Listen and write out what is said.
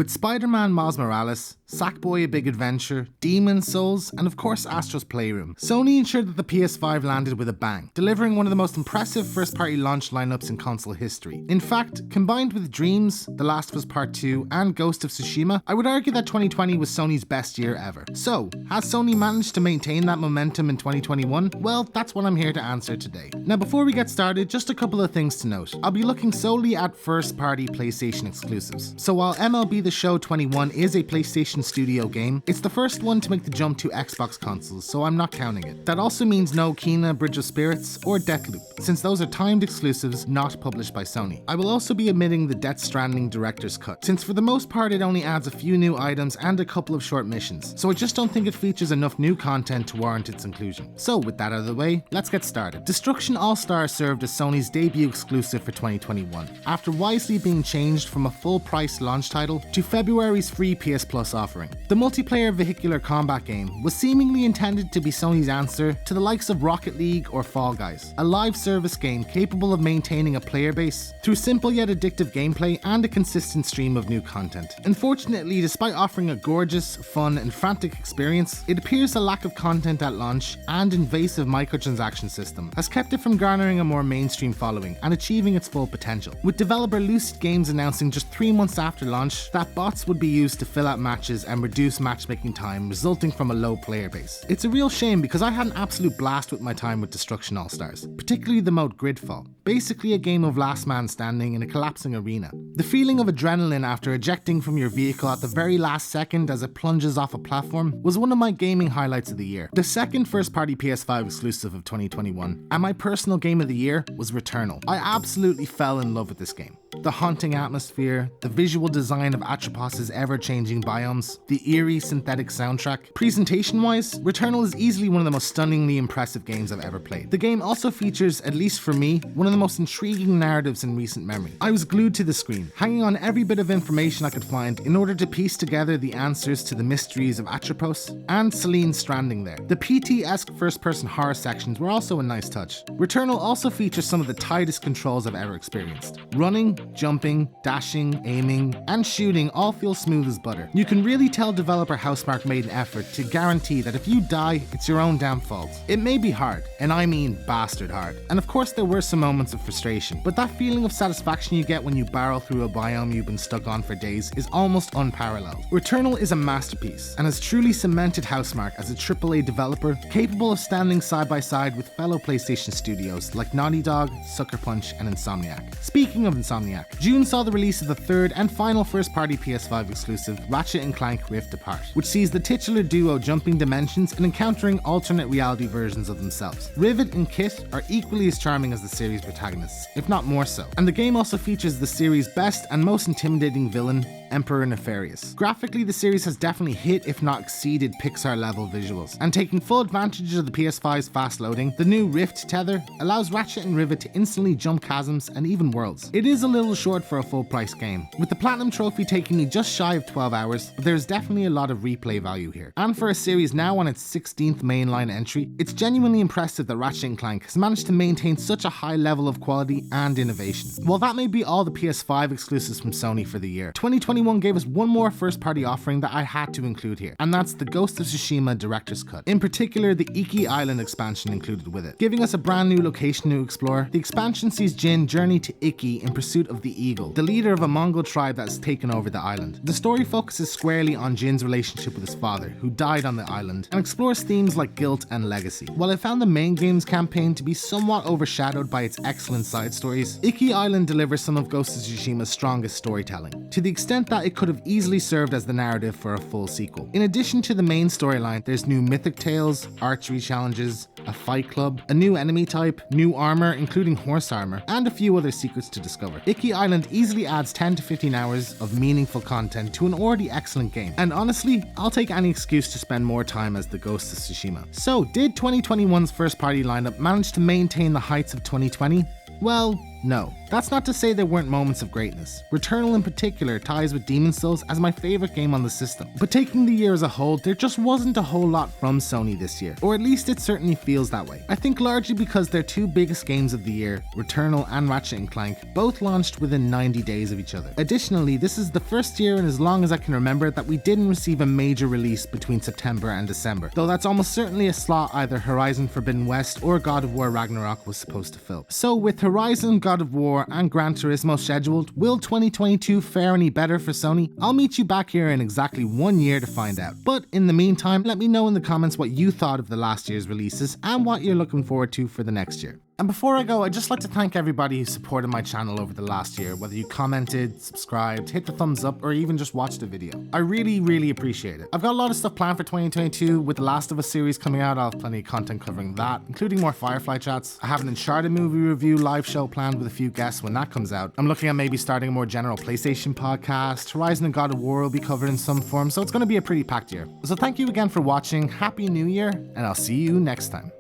With Spider-Man Miles Morales, Sackboy A Big Adventure, Demon's Souls, and of course Astro's Playroom, Sony ensured that the PS5 landed with a bang, delivering one of the most impressive first-party launch lineups in console history. In fact, combined with Dreams, The Last of Us Part 2, and Ghost of Tsushima, I would argue that 2020 was Sony's best year ever. So, has Sony managed to maintain that momentum in 2021? Well, that's what I'm here to answer today. Now before we get started, just a couple of things to note. I'll be looking solely at first-party PlayStation exclusives. So while MLB The Show 21 is a PlayStation Studio game, it's the first one to make the jump to Xbox consoles, so I'm not counting it. That also means no Kena, Bridge of Spirits, or Deathloop, since those are timed exclusives not published by Sony. I will also be omitting the Death Stranding Director's Cut, since for the most part it only adds a few new items and a couple of short missions, so I just don't think it features enough new content to warrant its inclusion. So with that out of the way, let's get started. Destruction AllStars served as Sony's debut exclusive for 2021, after wisely being changed from a full-price launch title to February's free PS Plus offering. The multiplayer vehicular combat game was seemingly intended to be Sony's answer to the likes of Rocket League or Fall Guys, a live service game capable of maintaining a player base through simple yet addictive gameplay and a consistent stream of new content. Unfortunately, despite offering a gorgeous, fun, and frantic experience, it appears the lack of content at launch and invasive microtransaction system has kept it from garnering a more mainstream following and achieving its full potential, with developer Lucid Games announcing just 3 months after launch that bots would be used to fill out matches and reduce matchmaking time, resulting from a low player base. It's a real shame because I had an absolute blast with my time with Destruction AllStars, particularly the mode Gridfall, basically a game of last man standing in a collapsing arena. The feeling of adrenaline after ejecting from your vehicle at the very last second as it plunges off a platform was one of my gaming highlights of the year. The second first-party PS5 exclusive of 2021, and my personal game of the year, was Returnal. I absolutely fell in love with this game. The haunting atmosphere, the visual design of Atropos' ever-changing biomes, the eerie synthetic soundtrack. Presentation-wise, Returnal is easily one of the most stunningly impressive games I've ever played. The game also features, at least for me, one of the most intriguing narratives in recent memory. I was glued to the screen, hanging on every bit of information I could find in order to piece together the answers to the mysteries of Atropos and Celine's stranding there. The PT-esque first-person horror sections were also a nice touch. Returnal also features some of the tightest controls I've ever experienced. Running, jumping, dashing, aiming, and shooting all feel smooth as butter. You can really tell developer Housemarque made an effort to guarantee that if you die, it's your own damn fault. It may be hard, and I mean bastard hard. And of course there were some moments of frustration, but that feeling of satisfaction you get when you barrel through a biome you've been stuck on for days is almost unparalleled. Returnal is a masterpiece, and has truly cemented Housemarque as a AAA developer capable of standing side by side with fellow PlayStation studios like Naughty Dog, Sucker Punch, and Insomniac. Speaking of Insomniac, June saw the release of the third and final first-party PS5 exclusive, Ratchet and Clank Rift Apart, which sees the titular duo jumping dimensions and encountering alternate reality versions of themselves. Rivet and Kit are equally as charming as the series' protagonists, if not more so, and the game also features the series' best and most intimidating villain, Emperor Nefarious. Graphically, the series has definitely hit, if not exceeded, Pixar-level visuals, and taking full advantage of the PS5's fast loading, the new Rift tether allows Ratchet and Rivet to instantly jump chasms and even worlds. It is a little short for a full-price game, with the Platinum Trophy taking me just shy of 12 hours, but there's definitely a lot of replay value here. And for a series now on its 16th mainline entry, it's genuinely impressive that Ratchet & Clank has managed to maintain such a high level of quality and innovation. While that may be all the PS5 exclusives from Sony for the year, 2021 gave us one more first-party offering that I had to include here, and that's the Ghost of Tsushima Director's Cut. In particular, the Iki Island expansion included with it. Giving us a brand new location to explore, the expansion sees Jin journey to Iki in pursuit of the Eagle, the leader of a Mongol tribe that's taken over the island. The story focuses squarely on Jin's relationship with his father, who died on the island, and explores themes like guilt and legacy. While I found the main game's campaign to be somewhat overshadowed by its excellent side stories, Iki Island delivers some of Ghost of Tsushima's strongest storytelling, to the extent that it could have easily served as the narrative for a full sequel. In addition to the main storyline, there's new mythic tales, archery challenges, a fight club, a new enemy type, new armor including horse armor, and a few other secrets to discover. Iki Island easily adds 10 to 15 hours of meaningful content to an already excellent game, and honestly, I'll take any excuse to spend more time as the Ghost of Tsushima. So, did 2021's first party lineup manage to maintain the heights of 2020? Well, No, that's not to say there weren't moments of greatness. Returnal in particular ties with Demon's Souls as my favourite game on the system. But taking the year as a whole, there just wasn't a whole lot from Sony this year, or at least it certainly feels that way. I think largely because their two biggest games of the year, Returnal and Ratchet and Clank, both launched within 90 days of each other. Additionally, this is the first year in as long as I can remember that we didn't receive a major release between September and December, though that's almost certainly a slot either Horizon Forbidden West or God of War Ragnarok was supposed to fill. So with Horizon, God of War and Gran Turismo scheduled, will 2022 fare any better for Sony? I'll meet you back here in exactly 1 year to find out. But in the meantime, let me know in the comments what you thought of the last year's releases and what you're looking forward to for the next year. And before I go, I'd just like to thank everybody who supported my channel over the last year, whether you commented, subscribed, hit the thumbs up, or even just watched a video. I really appreciate it. I've got a lot of stuff planned for 2022. With the Last of Us series coming out, I'll have plenty of content covering that, including more Firefly chats. I have an Uncharted movie review live show planned with a few guests when that comes out. I'm looking at maybe starting a more general PlayStation podcast. Horizon and God of War will be covered in some form, so it's going to be a pretty packed year. So thank you again for watching, Happy New Year, and I'll see you next time.